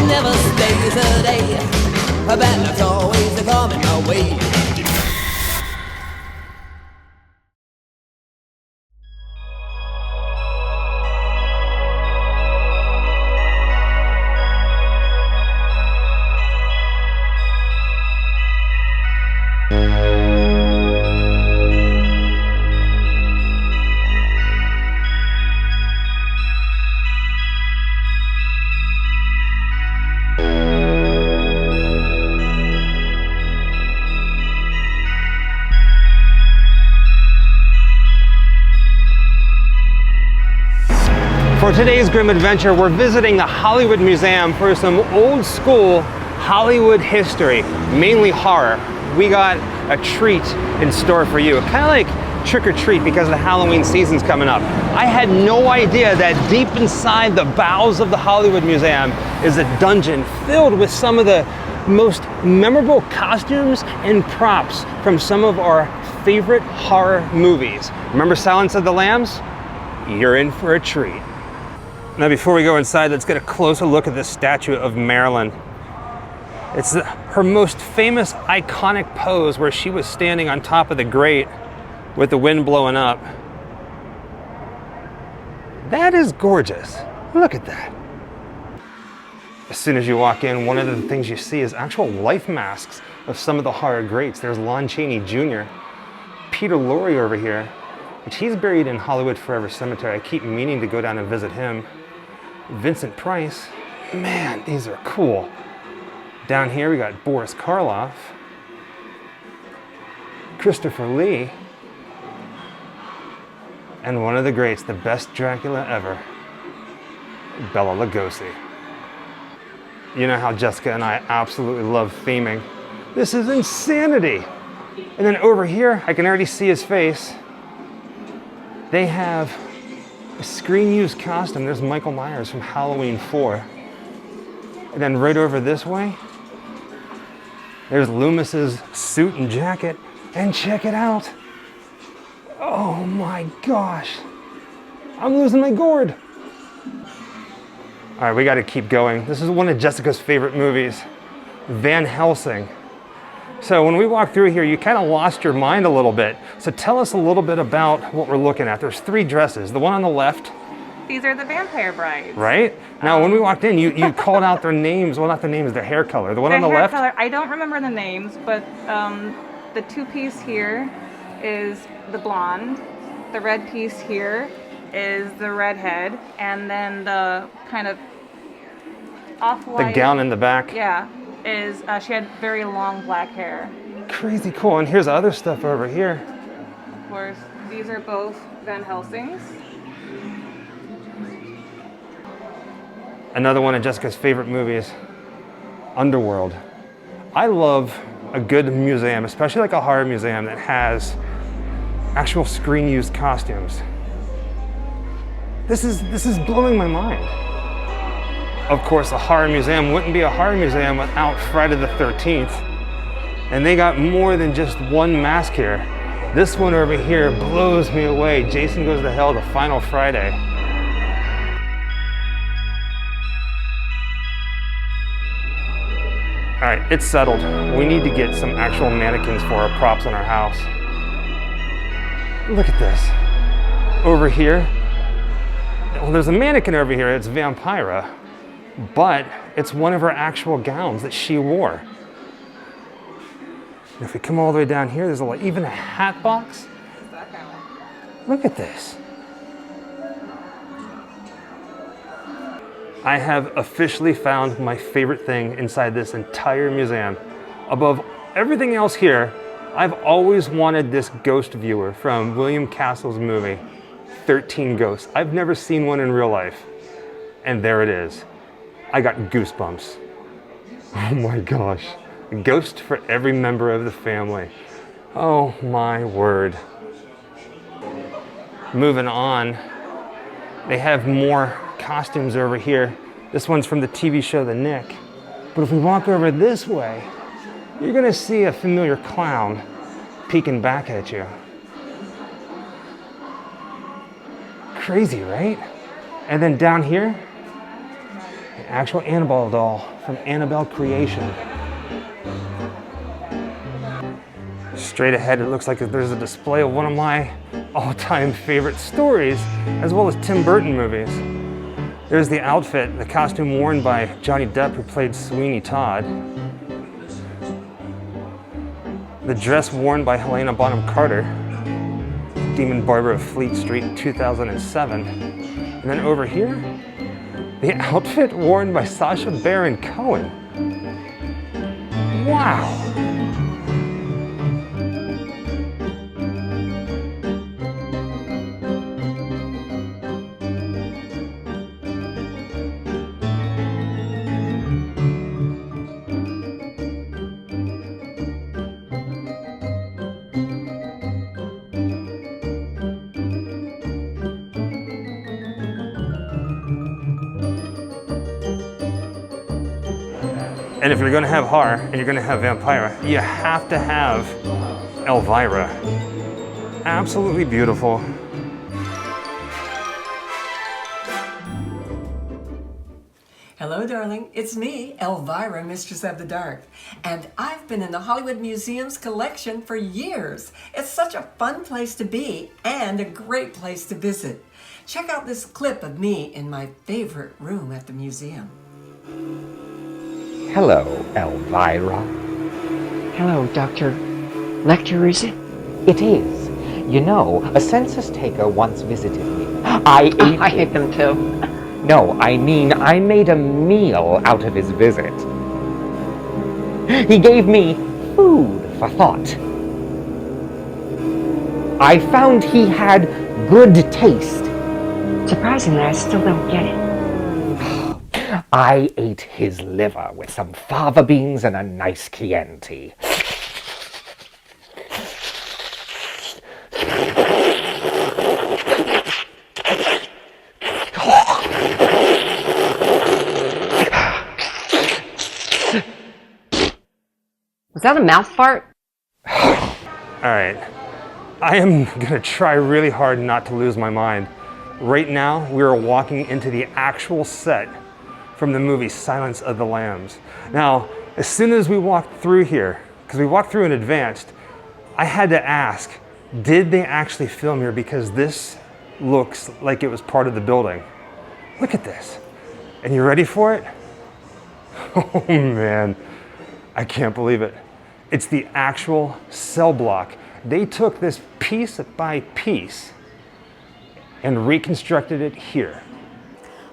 never stays a day. A bad luck's always coming my way. For today's grim adventure, we're visiting the Hollywood Museum for some old school Hollywood history, mainly horror. We got a treat in store for you, kind of like trick or treat because the Halloween season's coming up. I had no idea that deep inside the bowels of the Hollywood Museum is a dungeon filled with some of the most memorable costumes and props from some of our favorite horror movies. Remember Silence of the Lambs? You're in for a treat. Now before we go inside, let's get a closer look at this statue of Marilyn. It's her most famous iconic pose where she was standing on top of the grate with the wind blowing up. That is gorgeous. Look at that. As soon as you walk in, one of the things you see is actual life masks of some of the horror greats. There's Lon Chaney Jr., Peter Lorre over here, which he's buried in Hollywood Forever Cemetery. I keep meaning to go down and visit him. Vincent Price. Man, these are cool. Down here we got Boris Karloff, Christopher Lee, and one of the greats, the best Dracula ever, Bela Lugosi. You know how Jessica and I absolutely love theming. This is insanity. And then over here, I can already see his face. They have a screen-used costume. There's Michael Myers from Halloween 4. And then right over this way, there's Loomis's suit and jacket. And check it out. Oh my gosh. I'm losing my gourd. All right, we got to keep going. This is one of Jessica's favorite movies, Van Helsing. So when we walk through here, you kind of lost your mind a little bit. So tell us a little bit about what we're looking at. There's 3 dresses. The one on the left. These are the vampire brides. Right? Now, when we walked in, you called out their names. Well, not their names, their hair color. The one on the left? Color, I don't remember the names, but the 2-piece here is the blonde. The red piece here is the redhead. And then the kind of off-white. The gown in the back. Yeah. Is she had very long black hair. Crazy cool. And here's other stuff over here. Of course, these are both Van Helsings. Another one of Jessica's favorite movies, Underworld. I love a good museum, especially like a horror museum that has actual screen-used costumes. This is blowing my mind. Of course, a horror museum wouldn't be a horror museum without Friday the 13th. And they got more than just one mask here. This one over here blows me away. Jason Goes to Hell, The Final Friday. All right, it's settled. We need to get some actual mannequins for our props in our house. Look at this. Over here, well, there's a mannequin over here. It's Vampira. But it's one of her actual gowns that she wore. And if we come all the way down here, there's even a hat box. Look at this. I have officially found my favorite thing inside this entire museum. Above everything else here, I've always wanted this ghost viewer from William Castle's movie, 13 Ghosts. I've never seen one in real life. And there it is. I got goosebumps. Oh my gosh. A ghost for every member of the family. Oh my word. Moving on, they have more costumes over here. This one's from the TV show The Nick. But if we walk over this way, you're gonna see a familiar clown peeking back at you. Crazy, right? And then down here, actual Annabelle doll from Annabelle Creation. Straight ahead, it looks like there's a display of one of my all-time favorite stories, as well as Tim Burton movies. There's the outfit, the costume worn by Johnny Depp, who played Sweeney Todd. The dress worn by Helena Bonham Carter, Demon Barber of Fleet Street, 2007. And then over here, the outfit worn by Sacha Baron Cohen. Wow. And if you're gonna have horror and you're gonna have vampire, you have to have Elvira. Absolutely beautiful. Hello, darling. It's me, Elvira, Mistress of the Dark. And I've been in the Hollywood Museum's collection for years. It's such a fun place to be and a great place to visit. Check out this clip of me in my favorite room at the museum. Hello, Elvira. Hello, Dr. Lecter, is it? It is. You know, a census taker once visited me. I hate them too. No, I mean, I made a meal out of his visit. He gave me food for thought. I found he had good taste. Surprisingly, I still don't get it. I ate his liver with some fava beans and a nice Chianti. Was that a mouth fart? All right, I am gonna try really hard not to lose my mind. Right now, we are walking into the actual set from the movie Silence of the Lambs. Now, as soon as we walked through here, because we walked through in advance, I had to ask, did they actually film here? Because this looks like it was part of the building. Look at this. And you ready for it? Oh man, I can't believe it. It's the actual cell block. They took this piece by piece and reconstructed it here.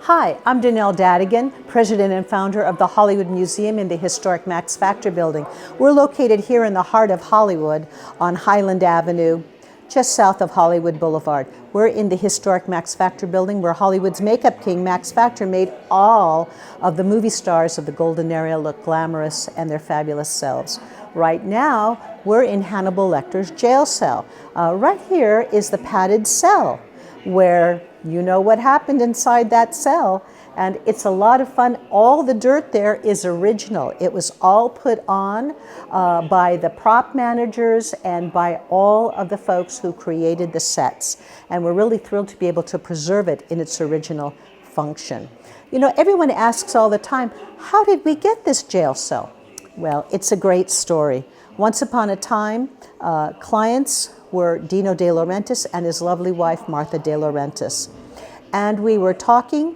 Hi, I'm Danelle Dadigan, President and founder of the Hollywood Museum in the historic Max Factor building. We're located here in the heart of Hollywood on Highland Avenue, just south of Hollywood Boulevard. We're in the historic Max Factor building where Hollywood's makeup king, Max Factor, made all of the movie stars of the golden era look glamorous and their fabulous selves. Right now, we're in Hannibal Lecter's jail cell. Right here is the padded cell where you know what happened inside that cell, and it's a lot of fun. All the dirt there is original. It was all put on by the prop managers and by all of the folks who created the sets. And we're really thrilled to be able to preserve it in its original function. You know, everyone asks all the time, how did we get this jail cell? Well, it's a great story. Once upon a time, clients were Dino De Laurentiis and his lovely wife, Martha De Laurentiis. And we were talking,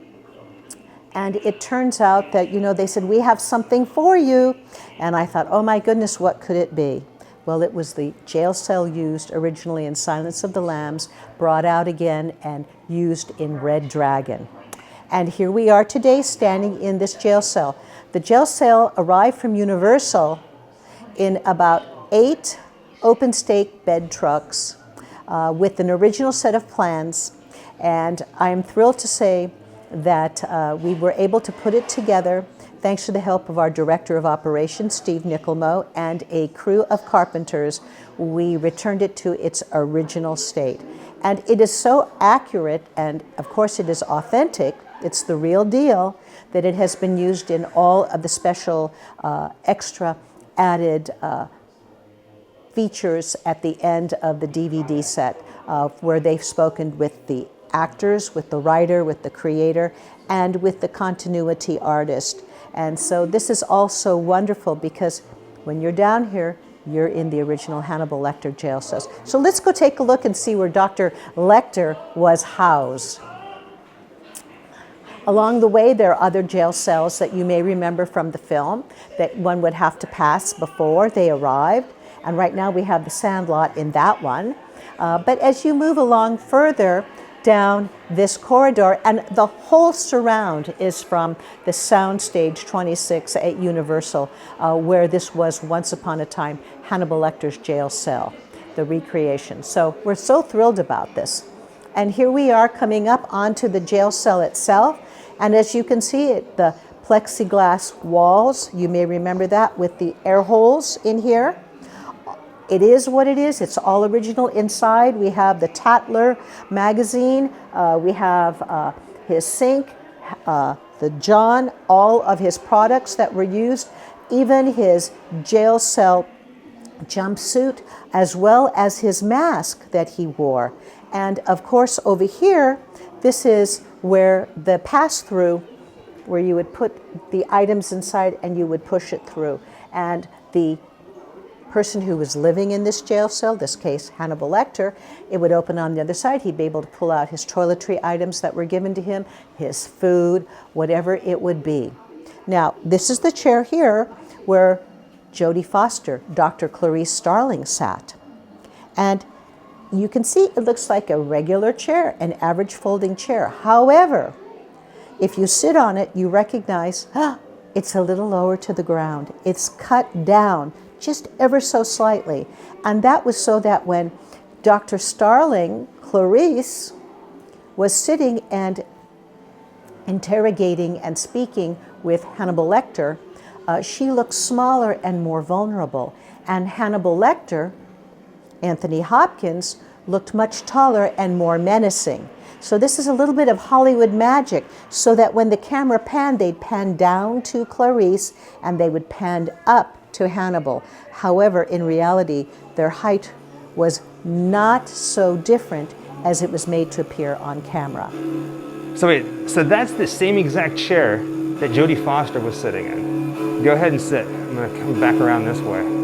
and it turns out that, you know, they said, we have something for you. And I thought, oh my goodness, what could it be? Well, it was the jail cell used originally in Silence of the Lambs, brought out again and used in Red Dragon. And here we are today standing in this jail cell. The jail cell arrived from Universal in about 8 open stake bed trucks with an original set of plans. And I'm thrilled to say that we were able to put it together thanks to the help of our Director of Operations, Steve Nickelmo, and a crew of carpenters. We returned it to its original state. And it is so accurate, and of course it is authentic, it's the real deal, that it has been used in all of the special extra added features at the end of the DVD set where they've spoken with the actors, with the writer, with the creator, and with the continuity artist. And so this is also wonderful because when you're down here, you're in the original Hannibal Lecter jail cells. So let's go take a look and see where Dr. Lecter was housed. Along the way, there are other jail cells that you may remember from the film that one would have to pass before they arrived. And right now we have the Sandlot in that one. But as you move along further down this corridor, and the whole surround is from the Soundstage 26 at Universal, where this was once upon a time Hannibal Lecter's jail cell, the recreation. So we're so thrilled about this. And here we are coming up onto the jail cell itself. And as you can see it, the plexiglass walls, you may remember that with the air holes in here. It is what it is. It's all original inside. We have the Tatler magazine. We have his sink, the John, all of his products that were used, even his jail cell jumpsuit, as well as his mask that he wore. And of course, over here, this is where the pass-through, where you would put the items inside and you would push it through. And the person who was living in this jail cell, this case Hannibal Lecter, it would open on the other side. He'd be able to pull out his toiletry items that were given to him, his food, whatever it would be. Now, this is the chair here where Jodie Foster, Dr. Clarice Starling sat. And you can see it looks like a regular chair, an average folding chair. However, if you sit on it, you recognize, it's a little lower to the ground. It's cut down just ever so slightly. And that was so that when Dr. Starling, Clarice, was sitting and interrogating and speaking with Hannibal Lecter, she looked smaller and more vulnerable. And Hannibal Lecter, Anthony Hopkins, looked much taller and more menacing. So this is a little bit of Hollywood magic, so that when the camera panned, they'd pan down to Clarice and they would pan up to Hannibal. However, in reality, their height was not so different as it was made to appear on camera. So wait, so that's the same exact chair that Jodie Foster was sitting in. Go ahead and sit. I'm gonna come back around this way.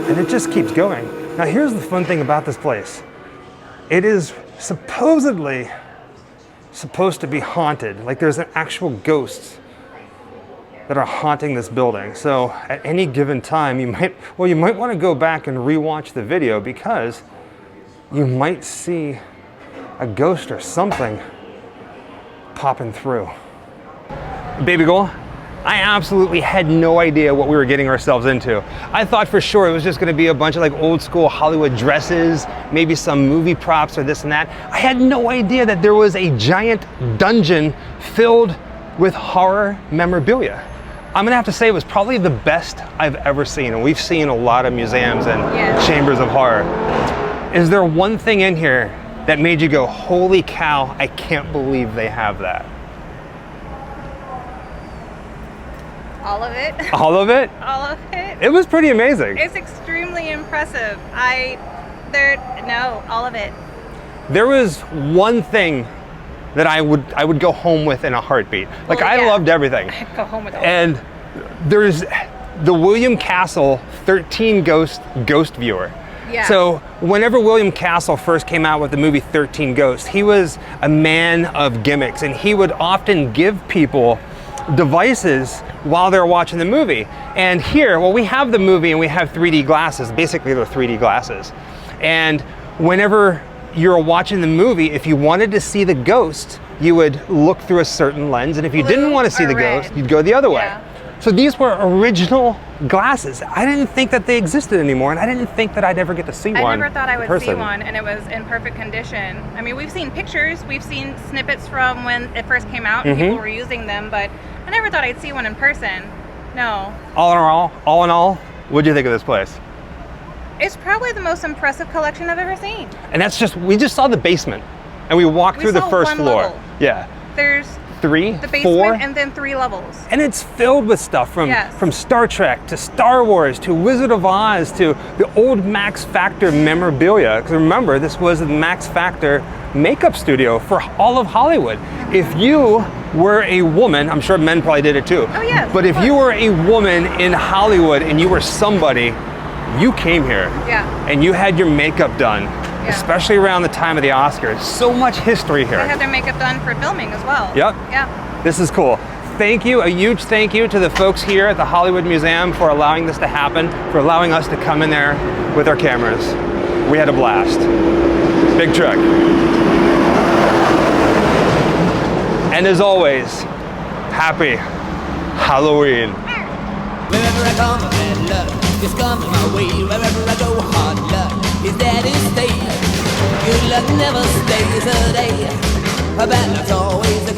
And it just keeps going. Now here's the fun thing about this place. It is supposedly supposed to be haunted. Like there's an actual ghosts that are haunting this building. So at any given time, you might want to go back and rewatch the video, because you might see a ghost or something popping through. Baby girl, I absolutely had no idea what we were getting ourselves into. I thought for sure it was just gonna be a bunch of like old school Hollywood dresses, maybe some movie props or this and that. I had no idea that there was a giant dungeon filled with horror memorabilia. I'm gonna have to say it was probably the best I've ever seen, and we've seen a lot of museums and chambers of horror. Is there one thing in here that made you go, holy cow, I can't believe they have that? All of it. All of it? All of it. It was pretty amazing. It's extremely impressive. No, all of it. There was one thing that I would go home with in a heartbeat. Like, Well, I yeah. loved everything. I'd go home with all And there's the William Castle 13 Ghost Viewer. Yeah. So whenever William Castle first came out with the movie 13 Ghosts, he was a man of gimmicks, and he would often give people devices while they're watching the movie. And here, well, we have the movie and we have 3D glasses. Basically, they're 3D glasses. And whenever you're watching the movie, if you wanted to see the ghost, you would look through a certain lens, and if you Blue didn't want to see or the red. ghost, you'd go the other way. Yeah. So these were original glasses. I didn't think that they existed anymore, and I didn't think that I'd ever get to see one. I never thought I would see person. one, and it was in perfect condition. I mean, we've seen pictures, we've seen snippets from when it first came out, and people were using them, but I never thought I'd see one in person. No. All in all, what'd you think of this place? It's probably the most impressive collection I've ever seen. And that's we just saw the basement, and we walked through the saw first one floor. level. Yeah. There's 3, the 4, basement and then 3 levels. and it's filled with stuff from Yes. Star Trek to Star Wars to Wizard of Oz to the old Max Factor memorabilia. Because remember, this was the Max Factor makeup studio for all of Hollywood. If you were a woman, I'm sure men probably did it too. Oh, yes, But of if you course. were a woman in Hollywood and you were somebody, you came here. Yeah. And you had your makeup done. Yeah. Especially around the time of the Oscars. So much history here. They had their makeup done for filming as well. Yep. Yeah. This is cool. Thank you, a huge thank you to the folks here at the Hollywood Museum for allowing this to happen, for allowing us to come in there with our cameras. We had a blast. Big truck. And as always, happy Halloween. Wherever I come, bad luck is coming my way. Wherever I go, hard luck is there to stay. Good luck never stays a day. Bad luck's always